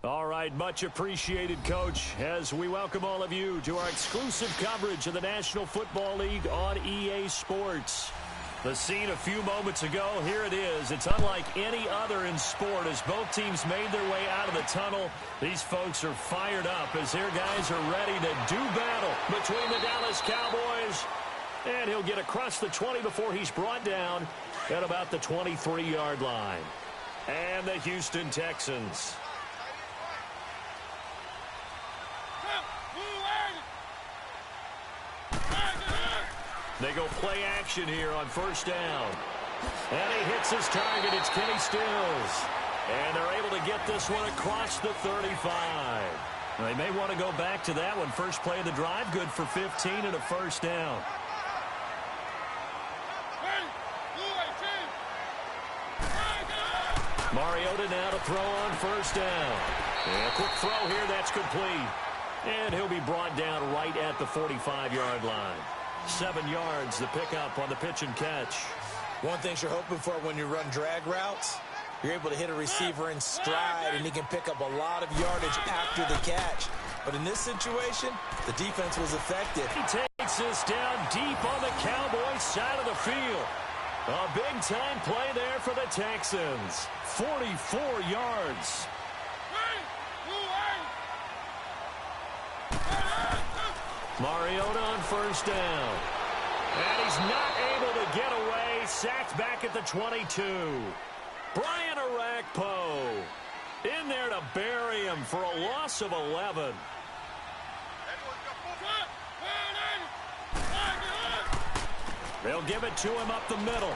All right, much appreciated, Coach, as we welcome all of you to our exclusive coverage of the National Football League on EA Sports. The scene a few moments ago, here it is. It's unlike any other in sport as both teams made their way out of the tunnel. These folks are fired up as their guys are ready to do battle between the Dallas Cowboys. And he'll get across the 20 before he's brought down at about the 23-yard line. And the Houston Texans. They go play action here on first down. And he hits his target. It's Kenny Stills. And they're able to get this one across the 35. They may want to go back to that one. First play of the drive, good for 15 and a first down. Mariota now to throw on first down. And a quick throw here, that's complete. And he'll be brought down right at the 45-yard line. 7 yards, the pickup on the pitch and catch. One thing you're hoping for when you run drag routes, you're able to hit a receiver in stride, and he can pick up a lot of yardage after the catch. But in this situation, the defense was effective. He takes this down deep on the Cowboys side of the field. A big-time play there for the Texans. 44 yards. Mariota on first down. And he's not able to get away. Sacked back at the 22. Brian Arakpo in there to bury him for a loss of 11. They'll give it to him up the middle.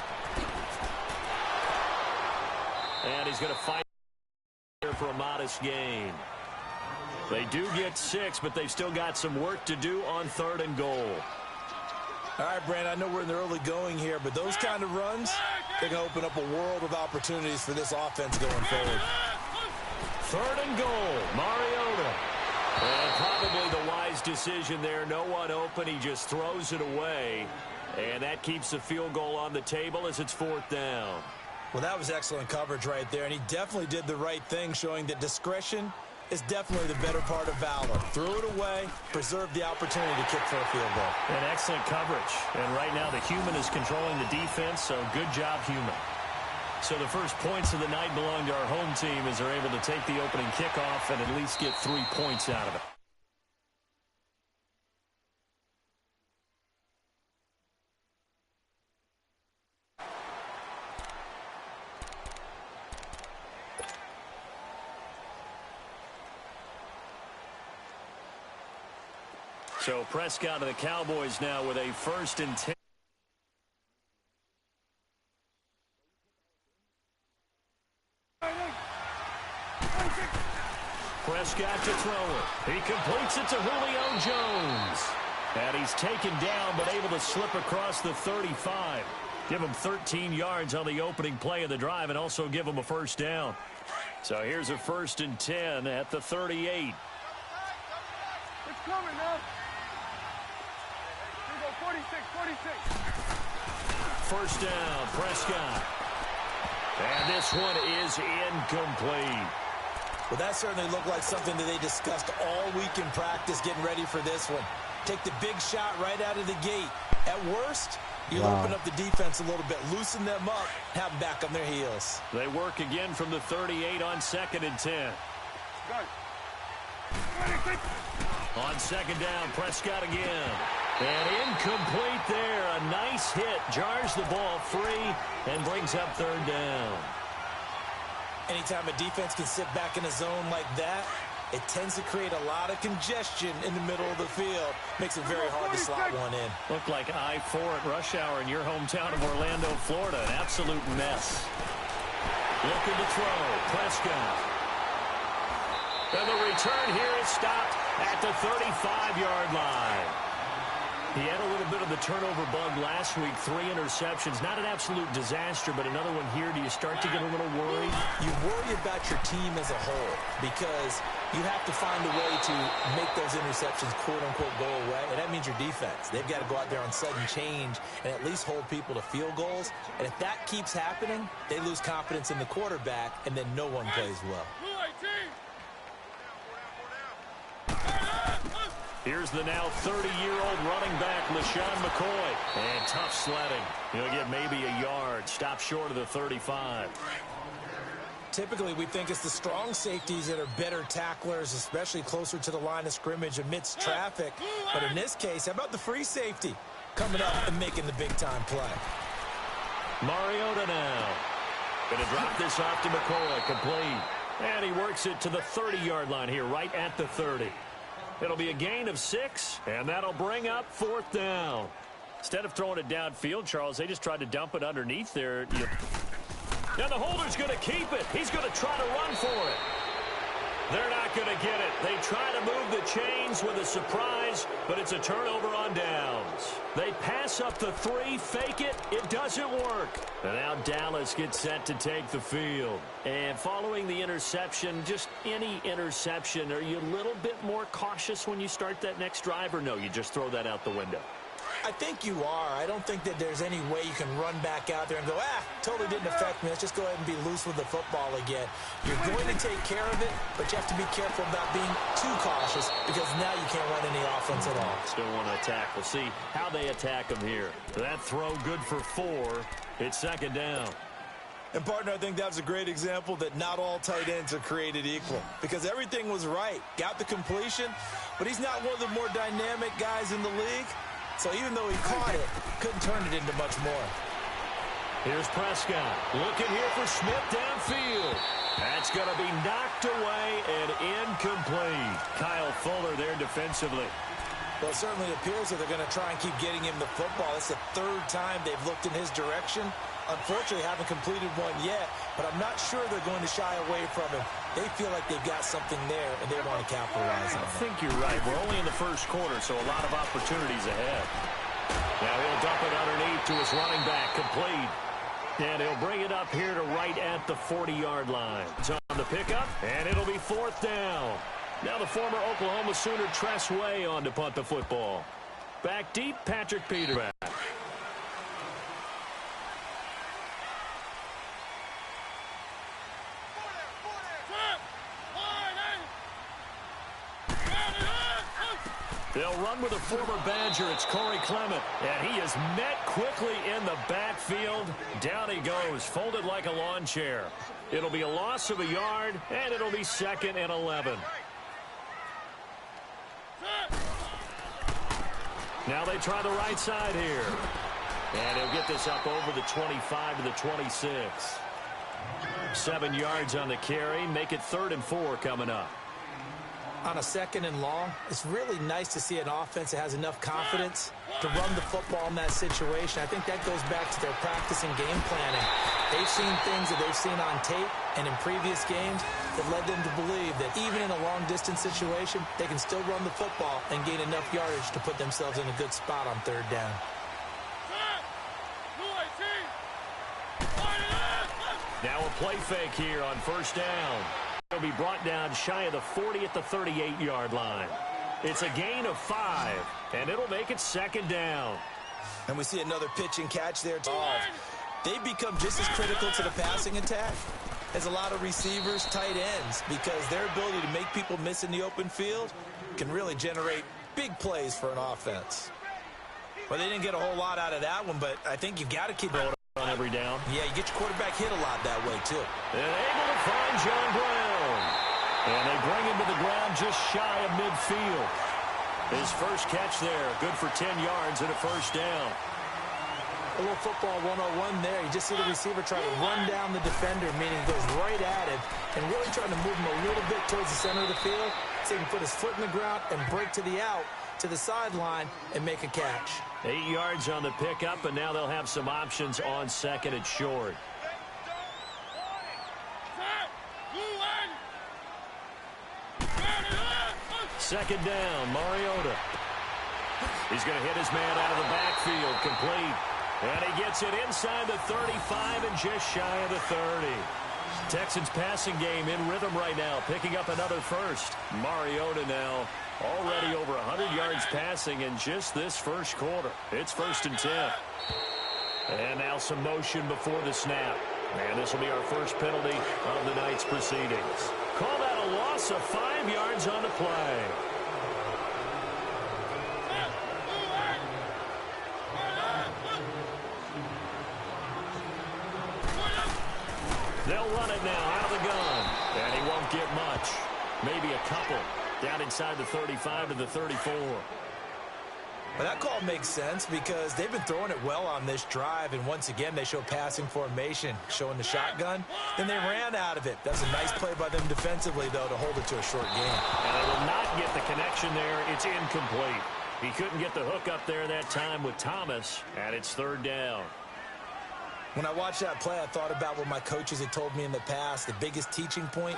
And he's going to fight here for a modest gain. They do get 6, but they've still got some work to do on 3rd and goal. All right, Brandon, I know we're in the early going here, but those kind of runs, they can open up a world of opportunities for this offense going forward. 3rd and goal, Mariota. And probably the wise decision there. No one open. He just throws it away. And that keeps the field goal on the table as it's 4th down. Well, that was excellent coverage right there, and he definitely did the right thing, showing that discretion is definitely the better part of valor. Threw it away, preserved the opportunity to kick for a field goal. And excellent coverage. And right now the human is controlling the defense, so good job, human. So the first points of the night belong to our home team as they're able to take the opening kickoff and at least get 3 points out of it. So Prescott of the Cowboys now with a 1st and 10. Prescott to throw it. He completes it to Julio Jones. And he's taken down but able to slip across the 35. Give him 13 yards on the opening play of the drive and also give him a first down. So here's a 1st and 10 at the 38. It's coming now. 46. First down, Prescott. And this one is incomplete. Well, that certainly looked like something that they discussed all week in practice, getting ready for this one. Take the big shot right out of the gate. At worst, you'll open up the defense a little bit, loosen them up, have them back on their heels. They work again from the 38 on 2nd and 10. On 2nd down, Prescott again. And incomplete there. A nice hit. Jars the ball free and brings up 3rd down. Anytime a defense can sit back in a zone like that, it tends to create a lot of congestion in the middle of the field. Makes it very hard to slot one in. Looked like I-4 at rush hour in your hometown of Orlando, Florida. An absolute mess. Looking to throw. Prescott. And the return here is stopped at the 35-yard line. He had a little bit of the turnover bug last week, 3 interceptions. Not an absolute disaster, but another one here. Do you start to get a little worried? You worry about your team as a whole because you have to find a way to make those interceptions, quote-unquote, go away, and that means your defense. They've got to go out there on sudden change and at least hold people to field goals. And if that keeps happening, they lose confidence in the quarterback, and then no one plays well. Here's the now 30-year-old running back, LaShawn McCoy. And tough sledding. He'll get maybe a yard. Stop short of the 35. Typically, we think it's the strong safeties that are better tacklers, especially closer to the line of scrimmage amidst traffic. But in this case, how about the free safety coming up and making the big-time play? Mariota now. Going to drop this off to McCoy. Complete. And he works it to the 30-yard line here, right at the 30. It'll be a gain of 6, and that'll bring up 4th down. Instead of throwing it downfield, Charles, they just tried to dump it underneath there. Now the holder's going to keep it. He's going to try to run for it. They're not going to get it. They try to move the chains with a surprise, but it's a turnover on downs. They pass up the 3, fake it. It doesn't work. And now Dallas gets set to take the field. And following the interception, just any interception, are you a little bit more cautious when you start that next drive, or no, you just throw that out the window? I think you are. I don't think that there's any way you can run back out there and go, totally didn't affect me. Let's just go ahead and be loose with the football again. You're going to take care of it, but you have to be careful about being too cautious because now you can't run any offense at all. Still want to attack. We'll see how they attack him here. That throw good for 4. It's 2nd down. And, partner, I think that was a great example that not all tight ends are created equal because everything was right. Got the completion, but he's not one of the more dynamic guys in the league. So even though he caught it, couldn't turn it into much more. Here's Prescott. Looking here for Smith downfield. That's going to be knocked away and incomplete. Kyle Fuller there defensively. Well, it certainly appears that they're going to try and keep getting him the football. It's the 3rd time they've looked in his direction. Unfortunately, haven't completed one yet, but I'm not sure they're going to shy away from him. They feel like they've got something there, and they want to capitalize on it. I think you're right. We're only in the first quarter, so a lot of opportunities ahead. Now he'll dump it underneath to his running back, complete. And he'll bring it up here to right at the 40-yard line. It's on the pickup, and it'll be 4th down. Now the former Oklahoma Sooner Tress Way on to punt the football. Back deep, Patrick Peterson. They'll run with a former Badger. It's Corey Clement. And he is met quickly in the backfield. Down he goes, folded like a lawn chair. It'll be a loss of a yard, and it'll be 2nd and 11. Now they try the right side here. And he'll get this up over the 25 to the 26. 7 yards on the carry. Make it 3rd and 4 coming up. On a 2nd and long, it's really nice to see an offense that has enough confidence to run the football in that situation. I think that goes back to their practice and game planning. They've seen things that they've seen on tape and in previous games that led them to believe that even in a long-distance situation, they can still run the football and gain enough yardage to put themselves in a good spot on 3rd down. Now a play fake here on 1st down. Will be brought down shy of the 40 at the 38-yard line. It's a gain of 5, and it'll make it 2nd down. And we see another pitch and catch there. They've become just as critical to the passing attack as a lot of receivers, tight ends, because their ability to make people miss in the open field can really generate big plays for an offense. Well, they didn't get a whole lot out of that one, but I think you've got to keep it on every down. Yeah, you get your quarterback hit a lot that way, too. And able to find John Brown. And they bring him to the ground just shy of midfield. His first catch there, good for 10 yards and a 1st down. A little football 101 there. You just see the receiver try to run down the defender, meaning goes right at him, and really trying to move him a little bit towards the center of the field so he can put his foot in the ground and break to the out, to the sideline, and make a catch. 8 yards on the pickup, and now they'll have some options on 2nd and short. Second down, Mariota. He's going to hit his man out of the backfield, complete. And he gets it inside the 35 and just shy of the 30. Texans passing game in rhythm right now, picking up another first. Mariota now already over 100 yards passing in just this first quarter. It's 1st and 10. And now some motion before the snap. And this will be our first penalty of the night's proceedings. Call that a loss of 5 yards on the play. run it now out of the gun. And he won't get much. Maybe a couple. Down inside the 35 to the 34. Well, that call makes sense because they've been throwing it well on this drive, and once again they show passing formation, showing the shotgun. Then they ran out of it. That's a nice play by them defensively, though, to hold it to a short game. And they will not get the connection there. It's incomplete. He couldn't get the hook up there that time with Thomas, and it's third down. When I watched that play, I thought about what my coaches had told me in the past. The biggest teaching point,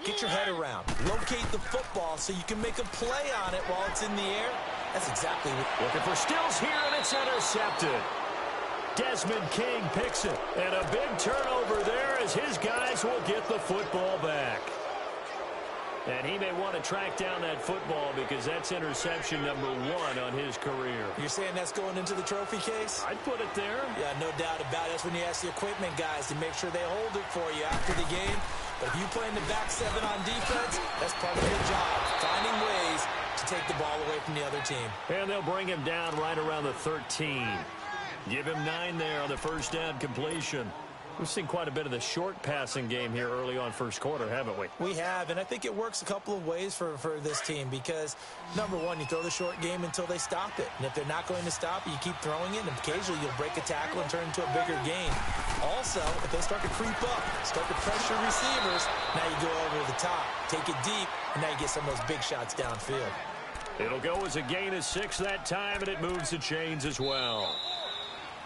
get your head around. Locate the football so you can make a play on it while it's in the air. That's exactly what... Looking for Stills here, and it's intercepted. Desmond King picks it. And a big turnover there as his guys will get the football back. And he may want to track down that football because that's interception number 1 on his career. You're saying that's going into the trophy case? I'd put it there. Yeah, no doubt about it. That's when you ask the equipment guys to make sure they hold it for you after the game. But if you play in the back 7 on defense, that's part of your job, finding ways to take the ball away from the other team. And they'll bring him down right around the 13. Give him 9 there on the first down completion. We've seen quite a bit of the short passing game here early on first quarter, haven't we? We have, and I think it works a couple of ways for this team because, number one, you throw the short game until they stop it. And if they're not going to stop it, you keep throwing it, and occasionally you'll break a tackle and turn into a bigger gain. Also, if they start to creep up, start to pressure receivers, now you go over the top, take it deep, and now you get some of those big shots downfield. It'll go as a gain of 6 that time, and it moves the chains as well.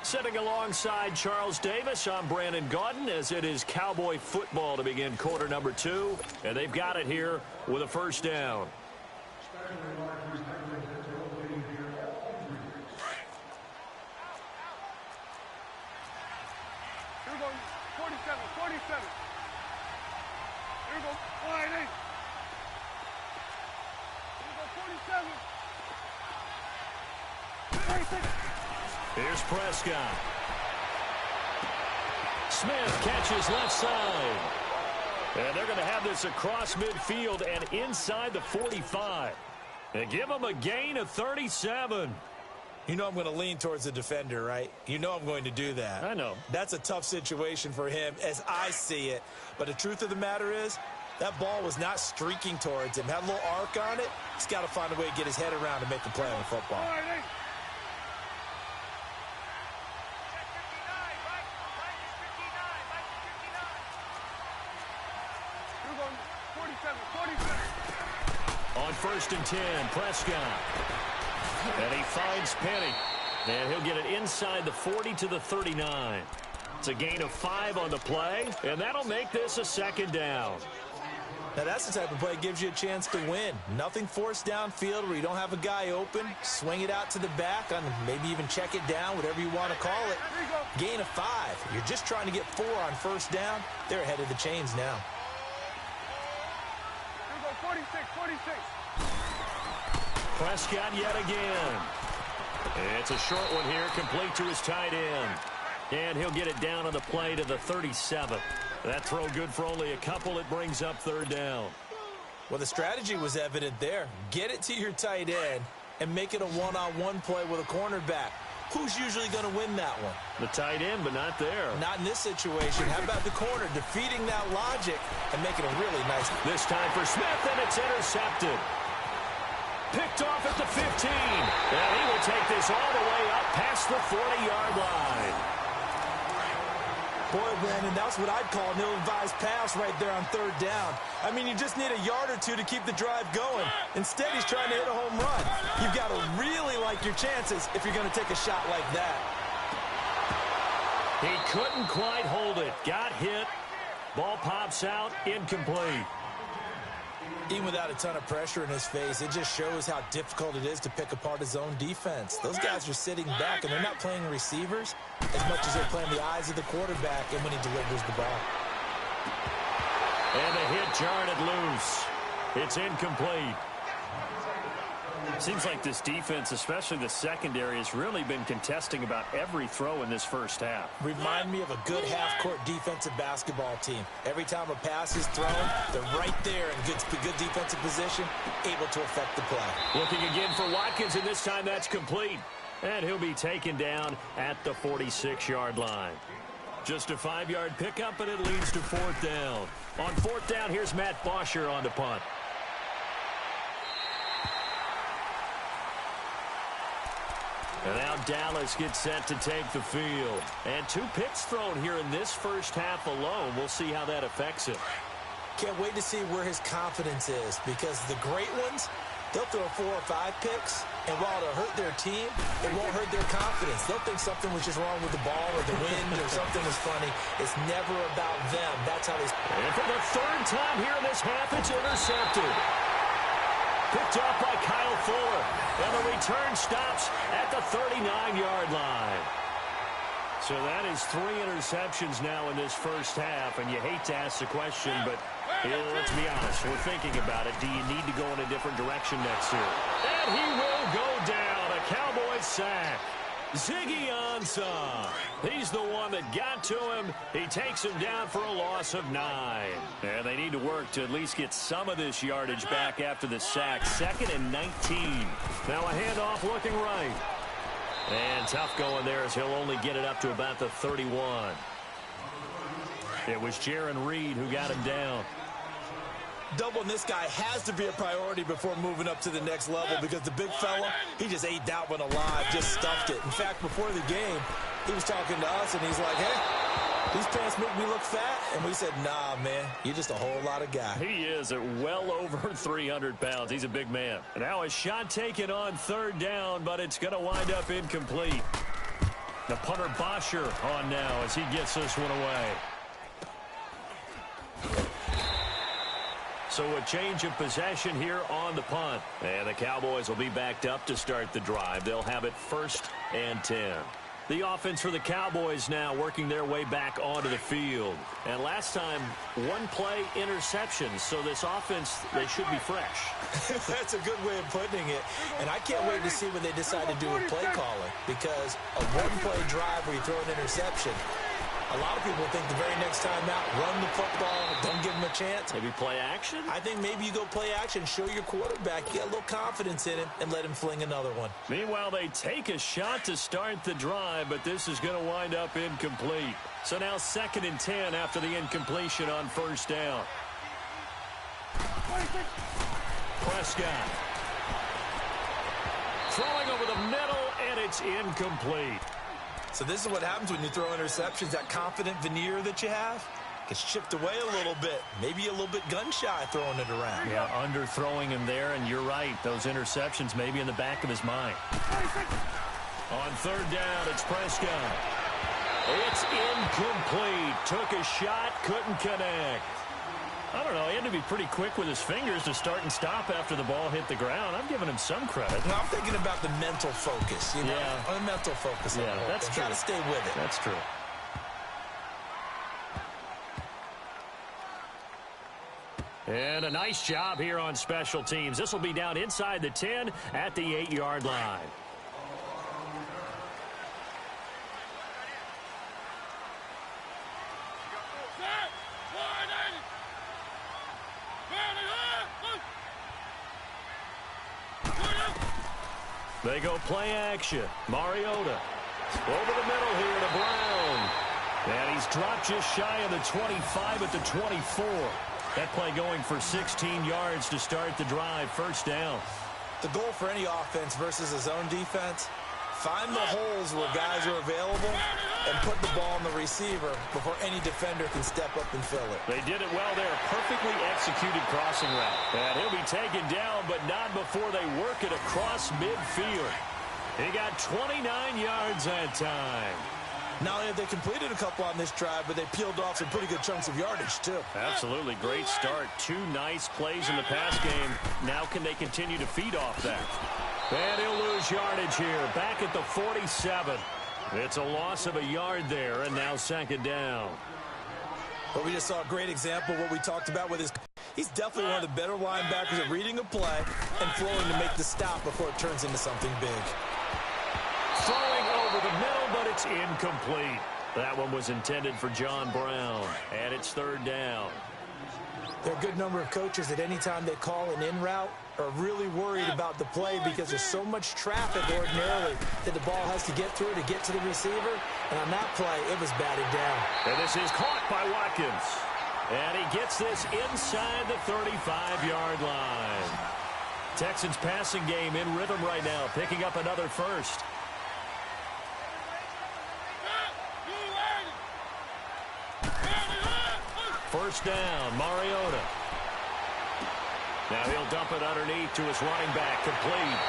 Sitting alongside Charles Davis, I'm Brandon Gaudin, as it is Cowboy football to begin quarter number 2. And they've got it here with a first down. Here we go, 47, 47. Here we go, wide 8. Here we go, 47. 36. Here's Prescott. Smith catches left side. And they're going to have this across midfield and inside the 45. And give them a gain of 37. You know I'm going to lean towards the defender, right? You know I'm going to do that. I know. That's a tough situation for him as I see it. But the truth of the matter is, that ball was not streaking towards him. Had a little arc on it. He's got to find a way to get his head around and make a play on the football. Wide 8. On 1st and 10, Prescott. And he finds Penny. And he'll get it inside the 40 to the 39. It's a gain of 5 on the play, and that'll make this a second down. Now that's the type of play that gives you a chance to win. Nothing forced downfield where you don't have a guy open. Swing it out to the back, and maybe even check it down, whatever you want to call it. Gain of 5. You're just trying to get 4 on first down. They're ahead of the chains now. 46, 46. Prescott yet again. It's a short one here, complete to his tight end. And he'll get it down on the play to the 37. That throw good for only a couple. It brings up third down. Well, the strategy was evident there. Get it to your tight end and make it a one-on-one play with a cornerback. Who's usually going to win that one? The tight end, but not there. Not in this situation. How about the corner defeating that logic and making a really nice... This time for Smith, and it's intercepted. Picked off at the 15. And he will take this all the way up past the 40-yard line. Boy, Brandon, that's what I'd call an ill-advised pass right there on third down. I mean, you just need a yard or two to keep the drive going. Instead, he's trying to hit a home run. You've got to really like your chances if you're going to take a shot like that. He couldn't quite hold it. Got hit. Ball pops out. Incomplete. Even without a ton of pressure in his face, it just shows how difficult it is to pick apart his own defense. Those guys are sitting back, and they're not playing receivers as much as they're playing the eyes of the quarterback and when he delivers the ball. And the hit jarred it loose. It's incomplete. Seems like this defense, especially the secondary, has really been contesting about every throw in this first half. Remind me of a good half-court defensive basketball team. Every time a pass is thrown, they're right there in good defensive position, able to affect the play. Looking again for Watkins, and this time that's complete. And he'll be taken down at the 46-yard line. Just a 5-yard pickup, and it leads to 4th down. On 4th down, here's Matt Bosher on the punt. And now Dallas gets set to take the field. And 2 picks thrown here in this first half alone. We'll see how that affects him. Can't wait to see where his confidence is, because the great ones, they'll throw 4 or 5 picks, and while it'll hurt their team, it won't hurt their confidence. They'll think something was just wrong with the ball or the wind or something was funny. It's never about them. That's how they... And for the 3rd time here in this half, it's intercepted. Picked off by Kyle Fuller. And the return stops at the 39-yard line. So that is 3 interceptions now in this first half. And you hate to ask the question, but let's be honest. We're thinking about it. Do you need to go in a different direction next year? And he will go down. A Cowboys sack. Ziggy Ansah. He's the one that got to him. He takes him down for a loss of 9. And they need to work to at least get some of this yardage back after the sack. 2nd and 19. Now a handoff looking right. And tough going there as he'll only get it up to about the 31. It was Jaron Reed who got him down. Doubling this guy has to be a priority before moving up to the next level, because the big fella, he just ate that one alive, just stuffed it. In fact, before the game, he was talking to us, and he's like, hey, these pants make me look fat. And we said, nah, man, you're just a whole lot of guy. He is at well over 300 pounds. He's a big man. Now a shot taken on 3rd down, but it's going to wind up incomplete. The punter Bosher on now as he gets this one away. So a change of possession here on the punt. And the Cowboys will be backed up to start the drive. They'll have it 1st and 10. The offense for the Cowboys now working their way back onto the field. And last time, 1-play interceptions. So this offense, they should be fresh. That's a good way of putting it. And I can't wait to see when they decide to do a play calling. Because a 1-play drive where you throw an interception, a lot of people think the very next time out, run the football, don't give him a chance. Maybe play action? I think maybe you go play action, show your quarterback, get a little confidence in him, and let him fling another one. Meanwhile, they take a shot to start the drive, but this is going to wind up incomplete. So now 2nd and 10 after the incompletion on 1st down. Prescott. Throwing over the middle, and it's incomplete. So this is what happens when you throw interceptions. That confident veneer that you have gets chipped away a little bit. Maybe a little bit gun-shy throwing it around. Yeah, underthrowing him there, and you're right. Those interceptions may be in the back of his mind. On 3rd down, it's Prescott. It's incomplete. Took a shot, couldn't connect. I don't know. He had to be pretty quick with his fingers to start and stop after the ball hit the ground. I'm giving him some credit. No, I'm thinking about the mental focus, you know? Yeah. The mental focus. Yeah, that's true. Got to stay with it. That's true. And a nice job here on special teams. This will be down inside the 10 at the 8-yard line. They go play action. Mariota over the middle here to Brown. And he's dropped just shy of the 25 at the 24. That play going for 16 yards to start the drive. 1st down. The goal for any offense versus a zone defense, find the holes where guys are available and put the ball on the receiver before any defender can step up and fill it. They did it well there. Perfectly executed crossing route. And he'll be taken down, but not before they work it across midfield. He got 29 yards that time. Not only have they completed a couple on this drive, but they peeled off some pretty good chunks of yardage, too. Absolutely. Great start. 2 nice plays in the pass game. Now can they continue to feed off that? And he'll lose yardage here. Back at the 47. It's a loss of a yard there, and now 2nd down. But we just saw a great example of what we talked about with his... He's definitely one of the better linebackers at reading a play and flowing to make the stop before it turns into something big. Throwing over the middle, but it's incomplete. That one was intended for John Brown, and it's 3rd down. There are a good number of coaches that any time they call an in route are really worried about the play because there's so much traffic ordinarily that the ball has to get through to get to the receiver. And on that play, it was batted down. And this is caught by Watkins. And he gets this inside the 35-yard line. Texans passing game in rhythm right now, picking up another first. First down, Mariota. Now he'll dump it underneath to his running back, complete.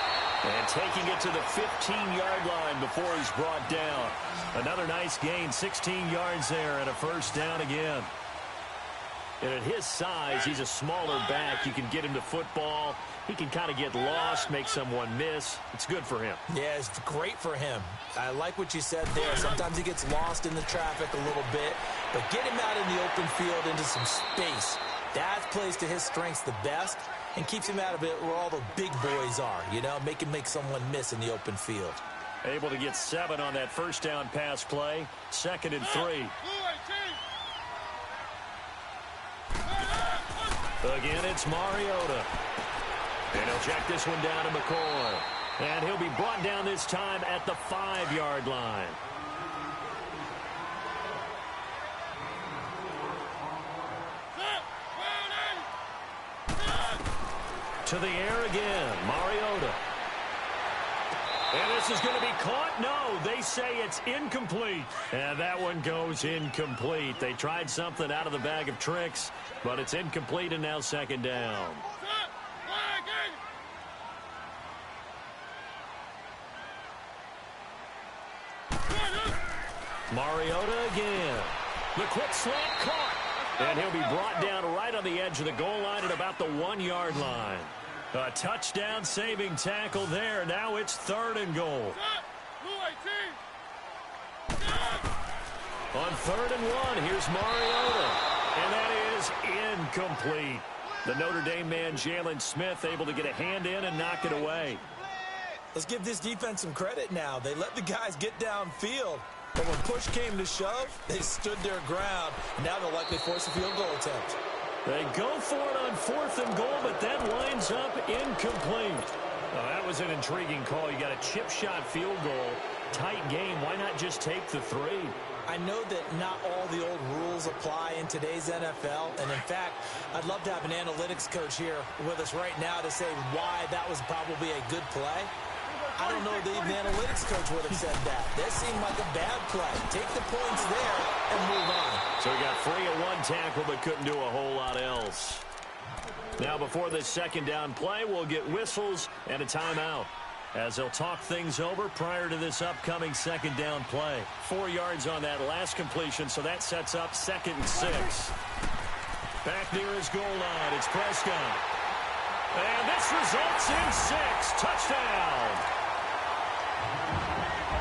And taking it to the 15-yard line before he's brought down. Another nice gain, 16 yards there, and a first down again. And at his size, he's a smaller back. You can get him to football. He can kind of get lost, make someone miss. It's good for him. Yeah, it's great for him. I like what you said there. Sometimes he gets lost in the traffic a little bit, but get him out in the open field into some space. That plays to his strengths the best and keeps him out of it where all the big boys are, you know, make him make someone miss in the open field. Able to get 7 on that first down pass play. 2nd and 3. Again, it's Mariota. And he'll check this one down to McCoy. And he'll be brought down this time at the 5-yard line. To the air again, Mariota. And this is going to be caught. No, they say it's incomplete. And that one goes incomplete. They tried something out of the bag of tricks, but it's incomplete and now 2nd down. Mariota again. The quick slant caught. And he'll be brought down right on the edge of the goal line at about the 1-yard line. A touchdown-saving tackle there. Now it's 3rd and goal. On 3rd and 1, here's Mariota. And that is incomplete. The Notre Dame man, Jalen Smith, able to get a hand in and knock it away. Let's give this defense some credit now. They let the guys get downfield. But when push came to shove, they stood their ground. Now they'll likely force a field goal attempt. They go for it on 4th and goal, but that lines up incomplete. Oh, that was an intriguing call. You got a chip shot field goal. Tight game. Why not just take the 3? I know that not all the old rules apply in today's NFL. And, in fact, I'd love to have an analytics coach here with us right now to say why that was probably a good play. I don't know if even the analytics coach would have said that. That seemed like a bad play. Take the points there and move on. So he got free of one tackle but couldn't do a whole lot else. Now before this 2nd down play, we'll get whistles and a timeout as they'll talk things over prior to this upcoming 2nd down play. 4 yards on that last completion, so that sets up 2nd and 6. Back near his goal line, it's Prescott. And this results in 6. Touchdown.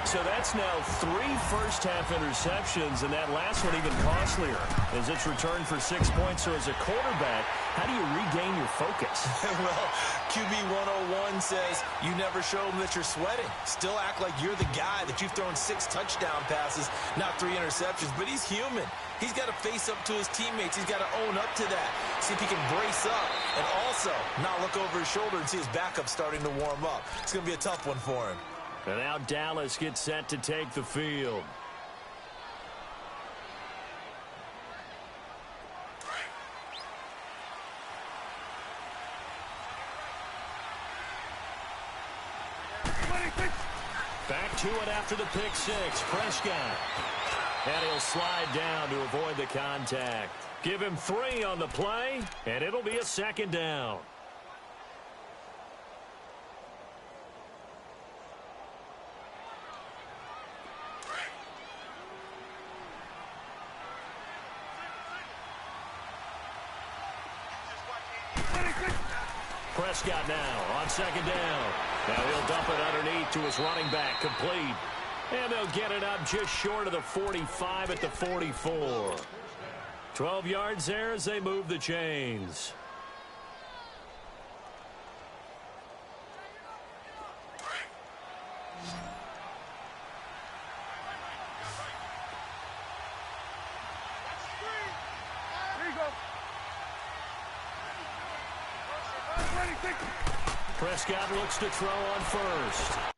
So that's now 3 first-half interceptions, and that last one even costlier as it's returned for 6 points. So as a quarterback, how do you regain your focus? Well, QB 101 says you never show them that you're sweating. Still act like you're the guy that you've thrown 6 touchdown passes, not 3 interceptions. But he's human. He's got to face up to his teammates. He's got to own up to that. See if he can brace up and also not look over his shoulder and see his backup starting to warm up. It's going to be a tough one for him. And now Dallas gets set to take the field. Back to it after the pick 6. Prescott. And he'll slide down to avoid the contact. Give him 3 on the play, and it'll be a 2nd down. Prescott now on 2nd down. Now he'll dump it underneath to his running back, complete. And they'll get it up just short of the 45 at the 44. 12 yards there as they move the chains. ready, take it. Prescott looks to throw on first.